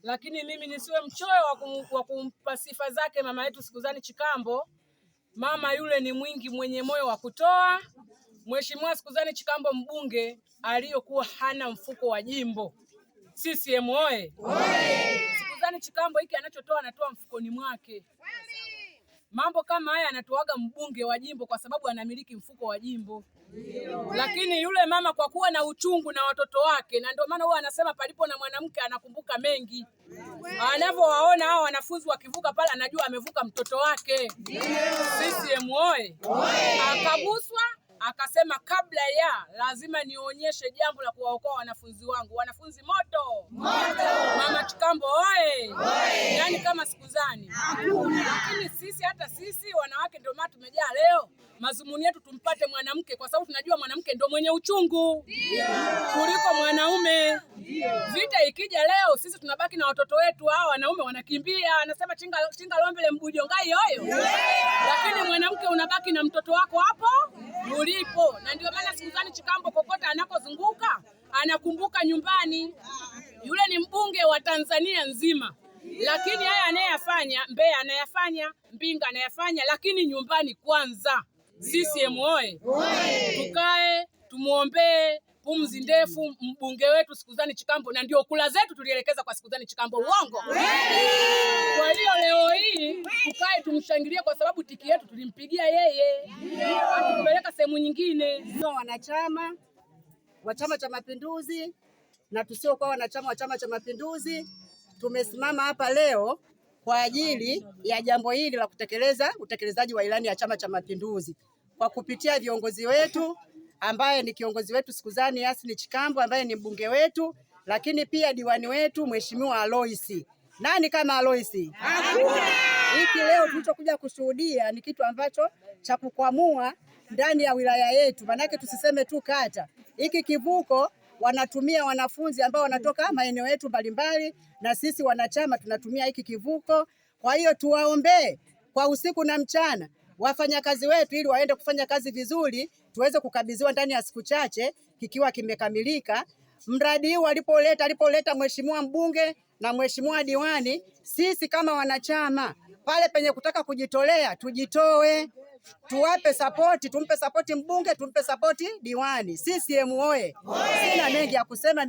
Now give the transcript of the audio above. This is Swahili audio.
lakini mimi nisiwe mchoyo wa kumpa sifa zake mama yetu Sikuzani Chikambo. Mama yule ni mwingi, mwenye moyo wa kutoa. Mheshimiwa Sikuzani Chikambo, mbunge aliyokuwa hana mfuko wa jimbo. CCM oye! Sikuzani Chikambo hiki anachotoa anatoa mfukoni mwake. Mambo kama haya anatoaga mbunge wa jimbo kwa sababu anamiliki mfuko wa jimbo. Lakini yule mama kwa kuwa na uchungu na watoto wake, na ndio maana huwa anasema palipo na mwanamke anakumbuka mengi. Anavyowaona hao wanafunzi wakivuka pale anajua amevuka mtoto wake. CCM oye! Akaguswa akasema kabla ya lazima nionyeshe jambo la kuwaokoa wanafunzi wangu. Wanafunzi moto. Mama Chikambo oye! Yaani kama Sikuzani. Lakini hata sisi wanawake ndio maana tumejaa leo. Mazumuni yetu tumpate mwanamke kwa sababu tunajua mwanamke ndio mwenye uchungu kuliko mwanaume. Vita ikija leo sisi tunabaki na watoto wetu, hao wanaume wanakimbia, anasema chinga lombele mbujongai yoyo. Lakini mwanamke unabaki na mtoto wako hapo ulipo. Na ndio maana Sikuzani Chikambo kokote anakozunguka anakumbuka nyumbani. Yule ni mbunge wa Tanzania nzima. Lakini haya anayafanya, Mbeya anayafanya, Mbinga anayafanya, lakini nyumbani kwanza. CCM oye! Tukae, tumuombee pumzi ndefu mbunge wetu Sikuzani Chikambo, na ndio kula zetu tulielekeza kwa Sikuzani Chikambo. Uongo? Kwa hiyo leo hii tukae tumshangilie kwa sababu tiki yetu tulimpigia yeye. Atupeleka sehemu nyingine. Sio wanachama wa Chama cha Mapinduzi na tusio kwa wanachama wa Chama cha Mapinduzi, tumesimama hapa leo kwa ajili ya jambo hili la kutekeleza utekelezaji wa ilani ya Chama cha Mapinduzi kwa kupitia viongozi wetu, ambaye ni kiongozi wetu Sikuzani Yasini Chikambo ambaye ni mbunge wetu, lakini pia diwani wetu Mheshimiwa Aloisi. Nani kama Aloisi? Hakuna. Hiki leo tulichokuja kushuhudia ni kitu ambacho cha kukwamua ndani ya wilaya yetu. Manake tusiseme tu kata. Hiki kivuko wanatumia wanafunzi ambao wanatoka maeneo yetu mbalimbali, na sisi wanachama tunatumia hiki kivuko. Kwa hiyo tuwaombee kwa usiku na mchana wafanyakazi wetu ili waende kufanya kazi vizuri, tuweze kukabidhiwa ndani ya siku chache kikiwa kimekamilika. Mradi huu alipoleta mheshimiwa mbunge na mheshimiwa diwani, sisi kama wanachama pale penye kutaka kujitolea tujitoe, tuwape sapoti, tumpe sapoti mbunge, tumpe sapoti diwani. CCM oye! Sina mengi ya kusema.